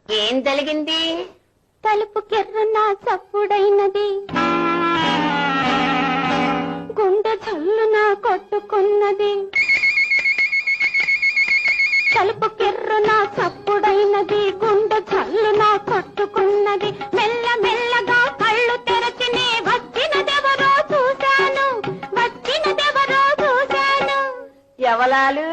ఏం జరిగింది? తలుపు కెర్రున చప్పుడైనది, గుండె చల్లున కొట్టుకున్నది. తలుపు కెర్రున చప్పుడైనది, గుండె చల్లున కొట్టుకున్నది. మెల్ల మెల్లగా కళ్ళు తెరచినే వచ్చినదెవరో చూశాను, వచ్చినదెవరో చూశాను. ఎవలాలు?